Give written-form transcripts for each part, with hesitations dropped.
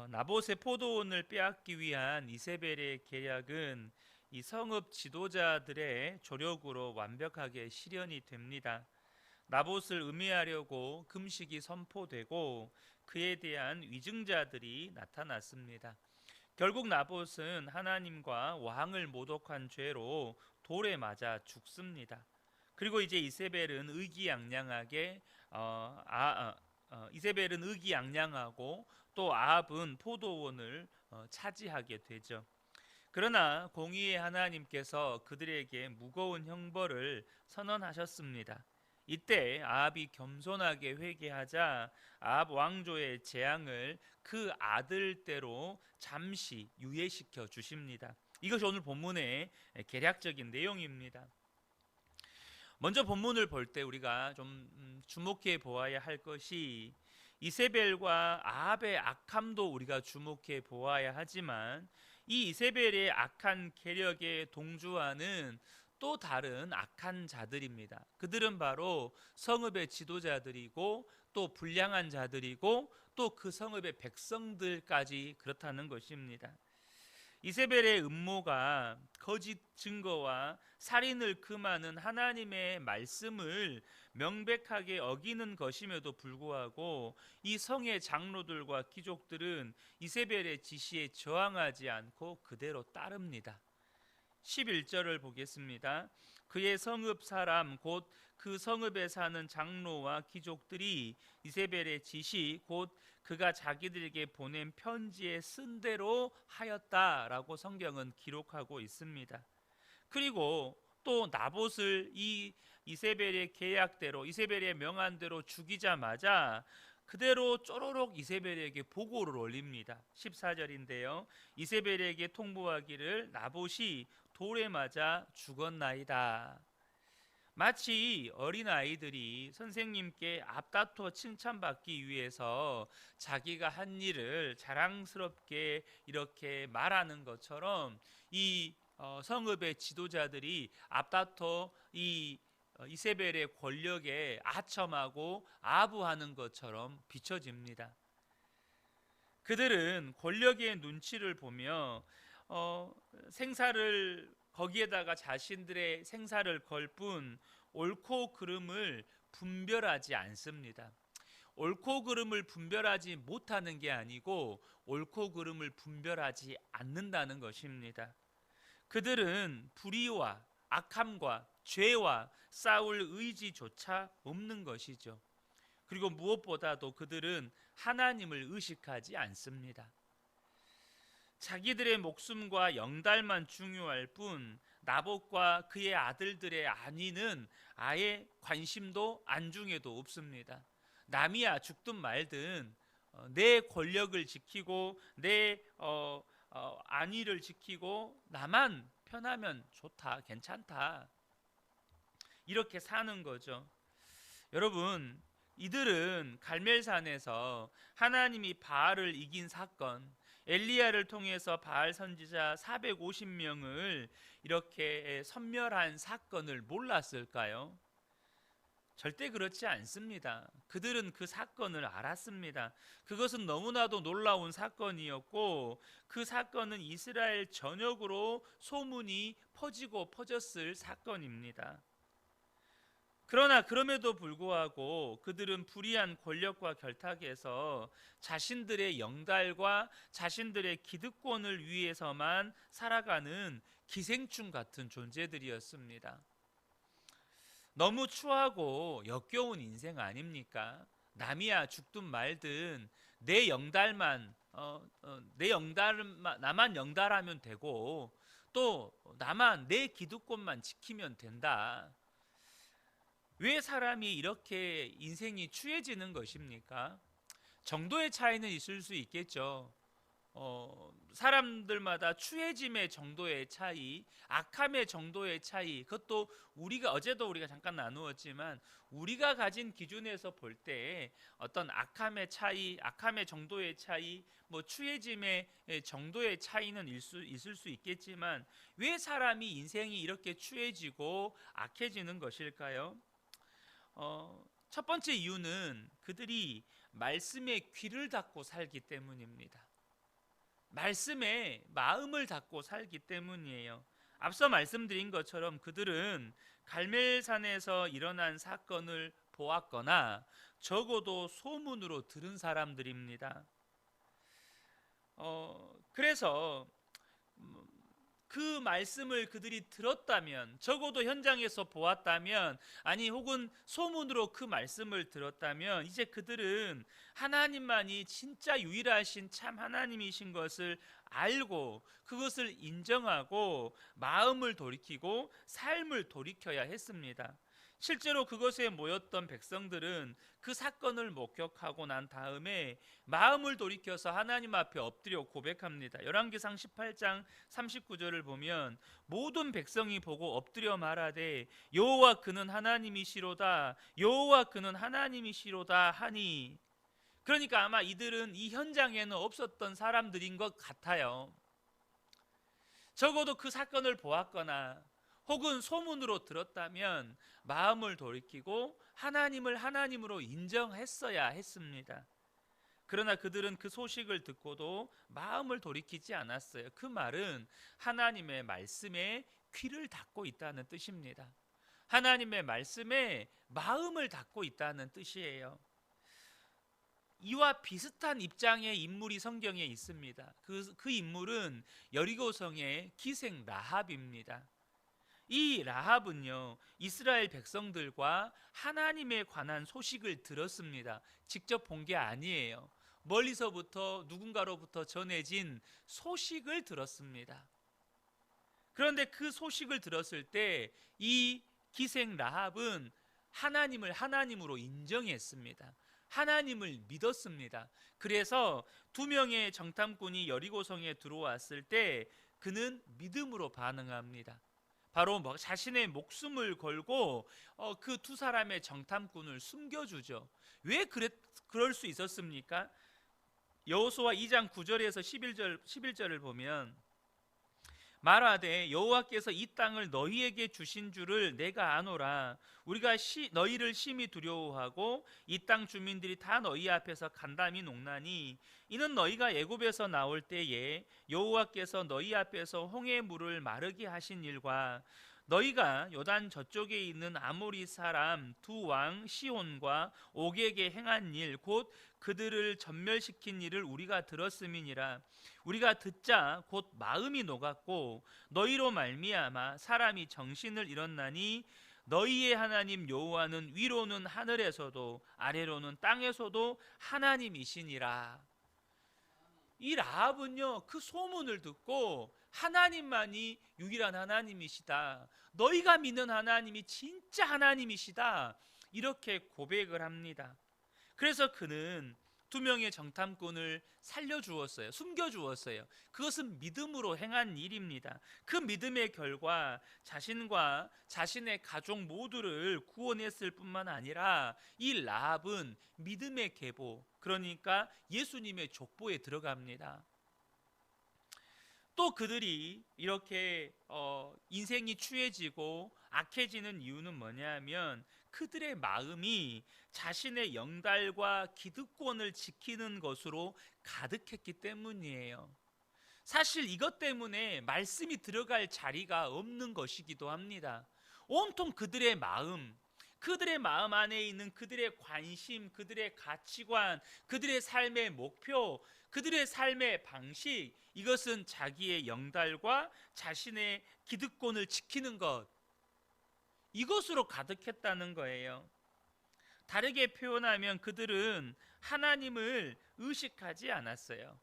나봇의 포도원을 빼앗기 위한 이세벨의 계략은 이 성읍 지도자들의 조력으로 완벽하게 실현이 됩니다. 나봇을 음해하려고 금식이 선포되고 그에 대한 위증자들이 나타났습니다. 결국 나봇은 하나님과 왕을 모독한 죄로 돌에 맞아 죽습니다. 그리고 이제 이세벨은 의기양양하고 또 아합은 포도원을 차지하게 되죠. 그러나 공의의 하나님께서 그들에게 무거운 형벌을 선언하셨습니다. 이때 아합이 겸손하게 회개하자 아합 왕조의 재앙을 그 아들대로 잠시 유예시켜 주십니다. 이것이 오늘 본문의 개략적인 내용입니다. 먼저 본문을 볼 때 우리가 좀 주목해 보아야 할 것이 이세벨과 아합의 악함도 우리가 주목해 보아야 하지만 이 이세벨의 악한 계력에 동조하는 또 다른 악한 자들입니다. 그들은 바로 성읍의 지도자들이고 또 불량한 자들이고 또 그 성읍의 백성들까지 그렇다는 것입니다. 이세벨의 음모가 거짓 증거와 살인을 금하는 하나님의 말씀을 명백하게 어기는 것임에도 불구하고 이 성의 장로들과 귀족들은 이세벨의 지시에 저항하지 않고 그대로 따릅니다. 11절을 보겠습니다. 그의 성읍 사람 곧 그 성읍에 사는 장로와 귀족들이 이세벨의 지시 곧 그가 자기들에게 보낸 편지에 쓴 대로 하였다라고 성경은 기록하고 있습니다. 그리고 또 나봇을 이 이세벨의 계약대로 이세벨의 명한대로 죽이자마자 그대로 쪼로록 이세벨에게 보고를 올립니다. 14절인데요. 이세벨에게 통보하기를 나봇이 돌에 맞아 죽었나이다. 마치 어린아이들이 선생님께 앞다퉈 칭찬받기 위해서 자기가 한 일을 자랑스럽게 이렇게 말하는 것처럼 이 성읍의 지도자들이 앞다퉈 이 이세벨의 권력에 아첨하고 아부하는 것처럼 비춰집니다. 그들은 권력의 눈치를 보며 생사를 거기에다가 자신들의 생사를 걸 뿐 옳고 그름을 분별하지 않습니다. 옳고 그름을 분별하지 못하는 게 아니고 옳고 그름을 분별하지 않는다는 것입니다. 그들은 불의와 악함과 죄와 싸울 의지조차 없는 것이죠. 그리고 무엇보다도 그들은 하나님을 의식하지 않습니다. 자기들의 목숨과 영달만 중요할 뿐 나봇과 그의 아들들의 안위는 아예 관심도 안중에도 없습니다. 남이야 죽든 말든 내 권력을 지키고 내 안위를 지키고 나만 편하면 좋다, 괜찮다, 이렇게 사는 거죠. 여러분, 이들은 갈멜산에서 하나님이 바알을 이긴 사건, 엘리야를 통해서 바알 선지자 450명을 이렇게 섬멸한 사건을 몰랐을까요? 절대 그렇지 않습니다. 그들은 그 사건을 알았습니다. 그것은 너무나도 놀라운 사건이었고 그 사건은 이스라엘 전역으로 소문이 퍼지고 퍼졌을 사건입니다. 그러나 그럼에도 불구하고 그들은 불의한 권력과 결탁에서 자신들의 영달과 자신들의 기득권을 위해서만 살아가는 기생충 같은 존재들이었습니다. 너무 추하고 역겨운 인생 아닙니까? 남이야 죽든 말든 내 영달만 나만 영달하면 되고 또 나만 내 기득권만 지키면 된다. 왜 사람이 이렇게 인생이 추해지는 것입니까? 정도의 차이는 있을 수 있겠죠. 사람들마다 추해짐의 정도의 차이, 악함의 정도의 차이, 그것도 어제도 우리가 잠깐 나누었지만 우리가 가진 기준에서 볼 때 어떤 악함의 차이, 악함의 정도의 차이, 뭐 추해짐의 정도의 차이는 있을 수 있겠지만 왜 사람이 인생이 이렇게 추해지고 악해지는 것일까요? 첫 번째 이유는 그들이 말씀에 귀를 닫고 살기 때문입니다. 말씀에 마음을 닫고 살기 때문이에요. 앞서 말씀드린 것처럼 그들은 갈멜산에서 일어난 사건을 보았거나 적어도 소문으로 들은 사람들입니다. 그래서 그 말씀을 그들이 들었다면, 적어도 현장에서 보았다면, 아니 혹은 소문으로 그 말씀을 들었다면, 이제 그들은 하나님만이 진짜 유일하신 참 하나님이신 것을 알고 그것을 인정하고 마음을 돌이키고 삶을 돌이켜야 했습니다. 실제로 그것에 모였던 백성들은 그 사건을 목격하고 난 다음에 마음을 돌이켜서 하나님 앞에 엎드려 고백합니다. 열왕기상 18장 39절을 보면 모든 백성이 보고 엎드려 말하되 여호와 그는 하나님이시로다, 여호와 그는 하나님이시로다 하니. 그러니까 아마 이들은 이 현장에는 없었던 사람들인 것 같아요. 적어도 그 사건을 보았거나 혹은 소문으로 들었다면 마음을 돌이키고 하나님을 하나님으로 인정했어야 했습니다. 그러나 그들은 그 소식을 듣고도 마음을 돌이키지 않았어요. 그 말은 하나님의 말씀에 귀를 닫고 있다는 뜻입니다. 하나님의 말씀에 마음을 닫고 있다는 뜻이에요. 이와 비슷한 입장의 인물이 성경에 있습니다. 그 인물은 여리고성의 기생 라합입니다. 이 라합은요, 이스라엘 백성들과 하나님에 관한 소식을 들었습니다. 직접 본 게 아니에요. 멀리서부터 누군가로부터 전해진 소식을 들었습니다. 그런데 그 소식을 들었을 때 이 기생 라합은 하나님을 하나님으로 인정했습니다. 하나님을 믿었습니다. 그래서 2명의 정탐꾼이 여리고성에 들어왔을 때 그는 믿음으로 반응합니다. 바로 자신의 목숨을 걸고 그 2사람의 정탐꾼을 숨겨주죠. 왜 그럴 수 있었습니까? 여호수아 2장 9절에서 11절을 보면 말하되 여호와께서 이 땅을 너희에게 주신 줄을 내가 아노라. 우리가 너희를 심히 두려워하고 이 땅 주민들이 다 너희 앞에서 간담이 녹나니 이는 너희가 애굽에서 나올 때에 여호와께서 너희 앞에서 홍해 물을 마르게 하신 일과 너희가 요단 저쪽에 있는 아모리 사람 2왕 시온과 옥에게 행한 일 곧 그들을 전멸시킨 일을 우리가 들었음이니라. 우리가 듣자 곧 마음이 녹았고 너희로 말미암아 사람이 정신을 잃었나니 너희의 하나님 여호와는 위로는 하늘에서도 아래로는 땅에서도 하나님이시니라. 이 라합은요, 그 소문을 듣고 하나님만이 유일한 하나님이시다, 너희가 믿는 하나님이 진짜 하나님이시다, 이렇게 고백을 합니다. 그래서 그는 2명의 정탐꾼을 살려주었어요. 숨겨주었어요. 그것은 믿음으로 행한 일입니다. 그 믿음의 결과 자신과 자신의 가족 모두를 구원했을 뿐만 아니라 이 라합은 믿음의 계보, 그러니까 예수님의 족보에 들어갑니다. 또 그들이 이렇게 인생이 추해지고 악해지는 이유는 뭐냐면 그들의 마음이 자신의 영달과 기득권을 지키는 것으로 가득했기 때문이에요. 사실 이것 때문에 말씀이 들어갈 자리가 없는 것이기도 합니다. 온통 그들의 마음 안에 있는 그들의 관심, 그들의 가치관, 그들의 삶의 목표, 그들의 삶의 방식, 이것은 자기의 영달과 자신의 기득권을 지키는 것, 이것으로 가득했다는 거예요. 다르게 표현하면 그들은 하나님을 의식하지 않았어요.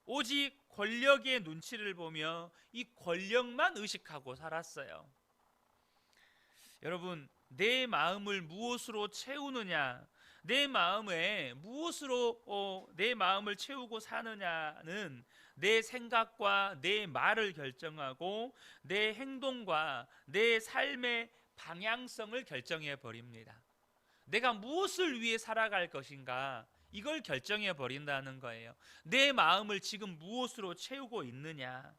오직 권력의 눈치를 보며 이 권력만 의식하고 살았어요. 여러분, 내 마음을 무엇으로 채우느냐, 내 마음에 무엇으로 내 마음을 채우고 사느냐는 내 생각과 내 말을 결정하고 내 행동과 내 삶의 방향성을 결정해 버립니다. 내가 무엇을 위해 살아갈 것인가, 이걸 결정해 버린다는 거예요. 내 마음을 지금 무엇으로 채우고 있느냐.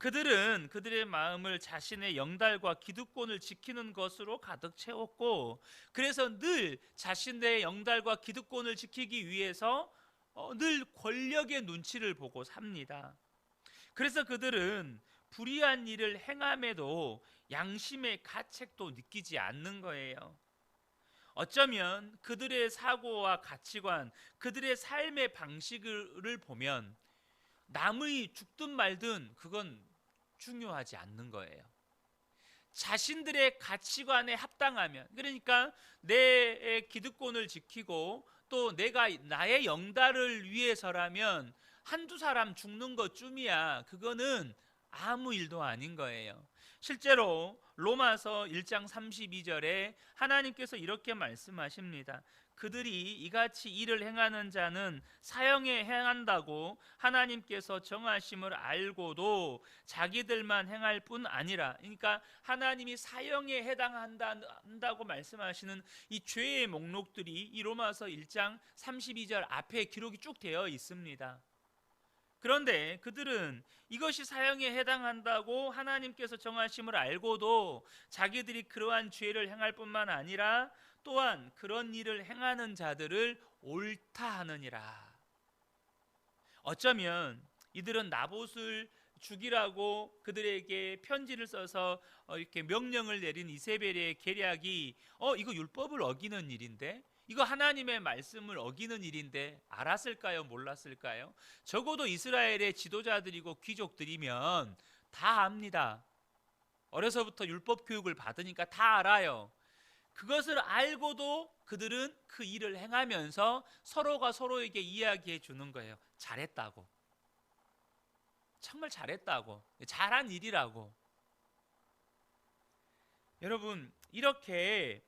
그들은 그들의 마음을 자신의 영달과 기득권을 지키는 것으로 가득 채웠고, 그래서 늘 자신의 영달과 기득권을 지키기 위해서 늘 권력의 눈치를 보고 삽니다. 그래서 그들은 불의한 일을 행함에도 양심의 가책도 느끼지 않는 거예요. 어쩌면 그들의 사고와 가치관, 그들의 삶의 방식을 보면 남의 죽든 말든 그건 중요하지 않는 거예요. 자신들의 가치관에 합당하면, 그러니까 내 기득권을 지키고 또 내가 나의 영달을 위해서라면 한두 사람 죽는 것쯤이야 그거는 아무 일도 아닌 거예요. 실제로 로마서 1장 32절에 하나님께서 이렇게 말씀하십니다. 그들이 이같이 일을 행하는 자는 사형에 행한다고 하나님께서 정하심을 알고도 자기들만 행할 뿐 아니라, 그러니까 하나님이 사형에 해당한다고 말씀하시는 이 죄의 목록들이 이 로마서 1장 32절 앞에 기록이 쭉 되어 있습니다. 그런데 그들은 이것이 사형에 해당한다고 하나님께서 정하심을 알고도 자기들이 그러한 죄를 행할 뿐만 아니라 또한 그런 일을 행하는 자들을 옳다 하느니라. 어쩌면 이들은 나봇을 죽이라고 그들에게 편지를 써서 이렇게 명령을 내린 이세벨의 계략이 이거 율법을 어기는 일인데, 이거 하나님의 말씀을 어기는 일인데 알았을까요? 몰랐을까요? 적어도 이스라엘의 지도자들이고 귀족들이면 다 압니다. 어려서부터 율법 교육을 받으니까 다 알아요. 그것을 알고도 그들은 그 일을 행하면서 서로가 서로에게 이야기해 주는 거예요. 잘했다고. 정말 잘했다고. 잘한 일이라고. 여러분, 이렇게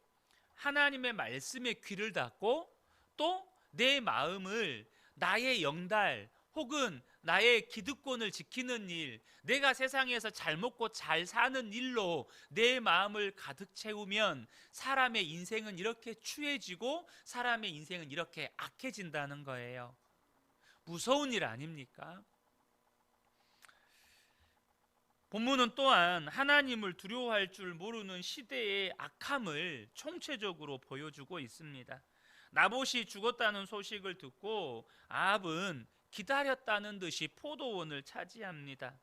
하나님의 말씀에 귀를 닫고 또 내 마음을 나의 영달 혹은 나의 기득권을 지키는 일, 내가 세상에서 잘 먹고 잘 사는 일로 내 마음을 가득 채우면 사람의 인생은 이렇게 추해지고 사람의 인생은 이렇게 악해진다는 거예요. 무서운 일 아닙니까? 본문은 또한 하나님을 두려워할 줄 모르는 시대의 악함을 총체적으로 보여주고 있습니다. 나봇이 죽었다는 소식을 듣고 아합은 기다렸다는 듯이 포도원을 차지합니다.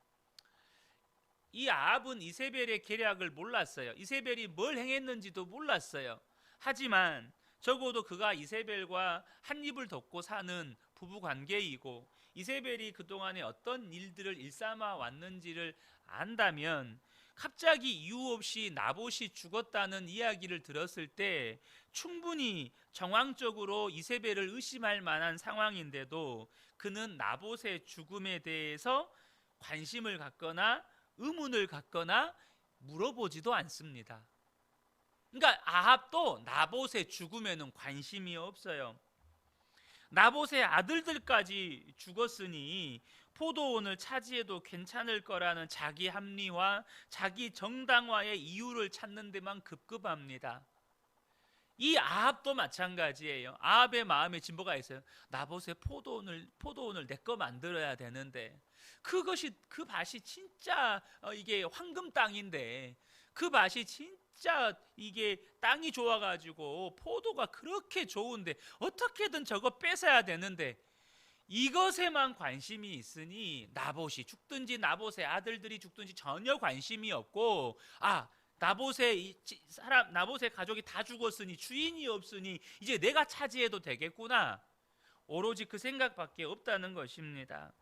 이 아합은 이세벨의 계략을 몰랐어요. 이세벨이 뭘 행했는지도 몰랐어요. 하지만 적어도 그가 이세벨과 한 입을 덮고 사는 부부관계이고 이세벨이 그동안에 어떤 일들을 일삼아 왔는지를 안다면 갑자기 이유 없이 나봇이 죽었다는 이야기를 들었을 때 충분히 정황적으로 이세벨을 의심할 만한 상황인데도 그는 나봇의 죽음에 대해서 관심을 갖거나 의문을 갖거나 물어보지도 않습니다. 그러니까 아합도 나봇의 죽음에는 관심이 없어요. 나봇의 아들들까지 죽었으니 포도원을 차지해도 괜찮을 거라는 자기 합리화, 자기 정당화의 이유를 찾는 데만 급급합니다. 이 아합도 마찬가지예요. 아합의 마음에 진보가 있어요. 나봇의 포도원을 내 거 만들어야 되는데 그 밭이 진짜 이게 황금 땅인데 그 밭이 진짜 이게 땅이 좋아가지고 포도가 그렇게 좋은데 어떻게든 저거 뺏어야 되는데 이것에만 관심이 있으니 나봇이 죽든지 나봇의 아들들이 죽든지 전혀 관심이 없고 나봇의 가족이 다 죽었으니 주인이 없으니 이제 내가 차지해도 되겠구나. 오로지 그 생각밖에 없다는 것입니다.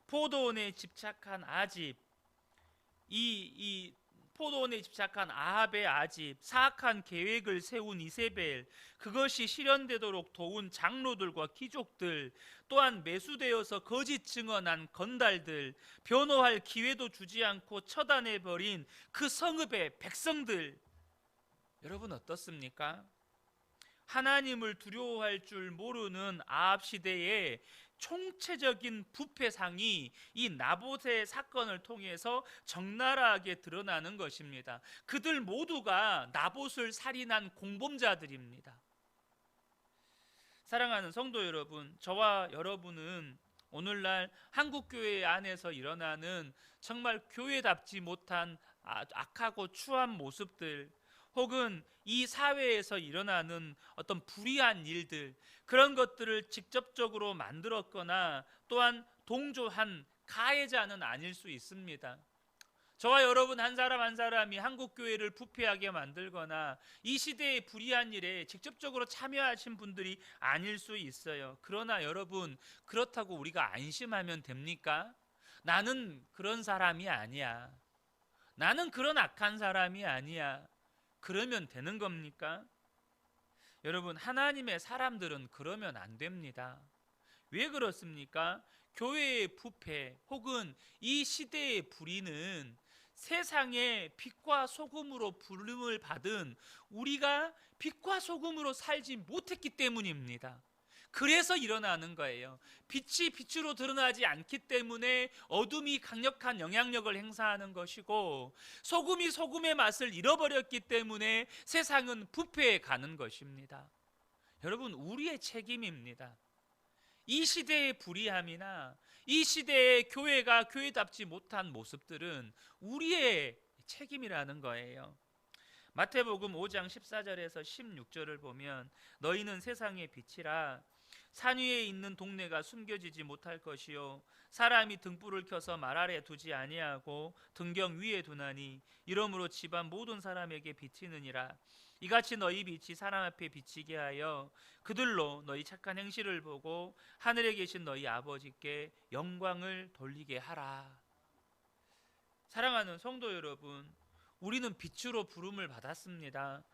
포도원에 집착한 아집, 이 포도원에 집착한 아합의 아집, 사악한 계획을 세운 이세벨, 그것이 실현되도록 도운 장로들과 귀족들, 또한 매수되어서 거짓 증언한 건달들, 변호할 기회도 주지 않고 처단해버린 그 성읍의 백성들, 여러분 어떻습니까? 하나님을 두려워할 줄 모르는 아합 시대에 총체적인 부패상이 이 나봇의 사건을 통해서 적나라하게 드러나는 것입니다. 그들 모두가 나봇을 살인한 공범자들입니다. 사랑하는 성도 여러분, 저와 여러분은 오늘날 한국 교회 안에서 일어나는 정말 교회답지 못한 악하고 추한 모습들, 혹은 이 사회에서 일어나는 어떤 불의한 일들, 그런 것들을 직접적으로 만들었거나 또한 동조한 가해자는 아닐 수 있습니다. 저와 여러분 한 사람 한 사람이 한국 교회를 부패하게 만들거나 이 시대의 불의한 일에 직접적으로 참여하신 분들이 아닐 수 있어요. 그러나 여러분, 그렇다고 우리가 안심하면 됩니까? 나는 그런 사람이 아니야. 나는 그런 악한 사람이 아니야. 그러면 되는 겁니까? 여러분, 하나님의 사람들은 그러면 안 됩니다. 왜 그렇습니까? 교회의 부패 혹은 이 시대의 불의는 세상의 빛과 소금으로 부름을 받은 우리가 빛과 소금으로 살지 못했기 때문입니다. 그래서 일어나는 거예요. 빛이 빛으로 드러나지 않기 때문에 어둠이 강력한 영향력을 행사하는 것이고, 소금이 소금의 맛을 잃어버렸기 때문에 세상은 부패해 가는 것입니다. 여러분, 우리의 책임입니다. 이 시대의 불의함이나 이 시대의 교회가 교회답지 못한 모습들은 우리의 책임이라는 거예요. 마태복음 5장 14절에서 16절을 보면, 너희는 세상의 빛이라. 산 위에 있는 동네가 숨겨지지 못할 것이요, 사람이 등불을 켜서 말 아래 두지 아니하고 등경 위에 두나니 이러므로 집안 모든 사람에게 비치느니라. 이같이 너희 빛이 사람 앞에 비치게 하여 그들로 너희 착한 행실을 보고 하늘에 계신 너희 아버지께 영광을 돌리게 하라. 사랑하는 성도 여러분, 우리는 빛으로 부름을 받았습니다.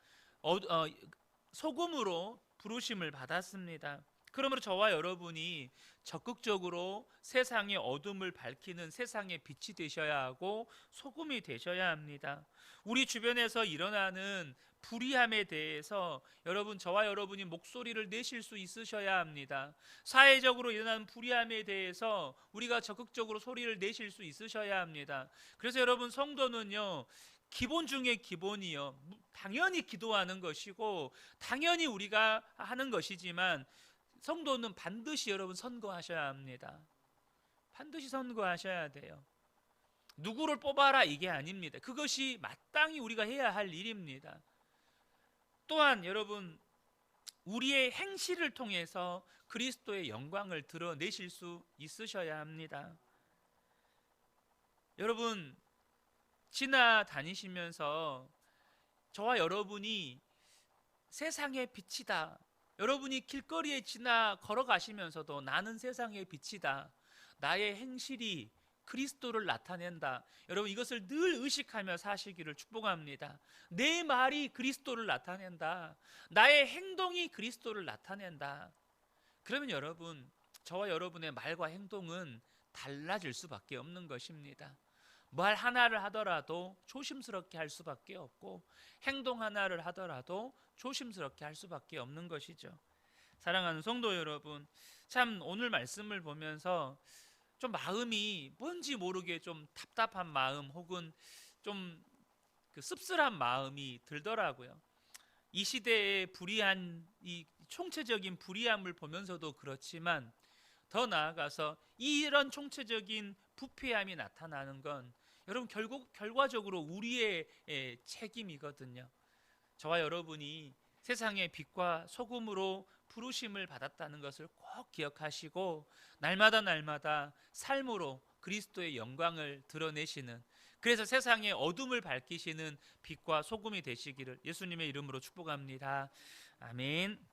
소금으로 부르심을 받았습니다. 그러므로 저와 여러분이 적극적으로 세상의 어둠을 밝히는 세상의 빛이 되셔야 하고 소금이 되셔야 합니다. 우리 주변에서 일어나는 불의함에 대해서 여러분, 저와 여러분이 목소리를 내실 수 있으셔야 합니다. 사회적으로 일어나는 불의함에 대해서 우리가 적극적으로 소리를 내실 수 있으셔야 합니다. 그래서 여러분, 성도는요, 기본 중에 기본이요, 당연히 기도하는 것이고 당연히 우리가 하는 것이지만, 성도는 반드시 여러분 선거하셔야 합니다. 반드시 선거하셔야 돼요. 누구를 뽑아라 이게 아닙니다. 그것이 마땅히 우리가 해야 할 일입니다. 또한 여러분, 우리의 행실을 통해서 그리스도의 영광을 드러내실 수 있으셔야 합니다. 여러분, 지나다니시면서 저와 여러분이 세상의 빛이다, 여러분이 길거리에 지나 걸어가시면서도 나는 세상의 빛이다, 나의 행실이 그리스도를 나타낸다, 여러분 이것을 늘 의식하며 사시기를 축복합니다. 내 말이 그리스도를 나타낸다, 나의 행동이 그리스도를 나타낸다. 그러면 여러분, 저와 여러분의 말과 행동은 달라질 수밖에 없는 것입니다. 말 하나를 하더라도 조심스럽게 할 수밖에 없고, 행동 하나를 하더라도 조심스럽게 할 수밖에 없는 것이죠. 사랑하는 성도 여러분, 참 오늘 말씀을 보면서 좀 마음이 뭔지 모르게 좀 답답한 마음 혹은 좀 씁쓸한 마음이 들더라고요. 이 시대의 불의한, 이 총체적인 불의함을 보면서도 그렇지만, 더 나아가서 이런 총체적인 부패함이 나타나는 건 여러분 결과적으로 우리의 책임이거든요. 저와 여러분이 세상의 빛과 소금으로 부르심을 받았다는 것을 꼭 기억하시고, 날마다 삶으로 그리스도의 영광을 드러내시는, 그래서 세상의 어둠을 밝히시는 빛과 소금이 되시기를 예수님의 이름으로 축복합니다. 아멘.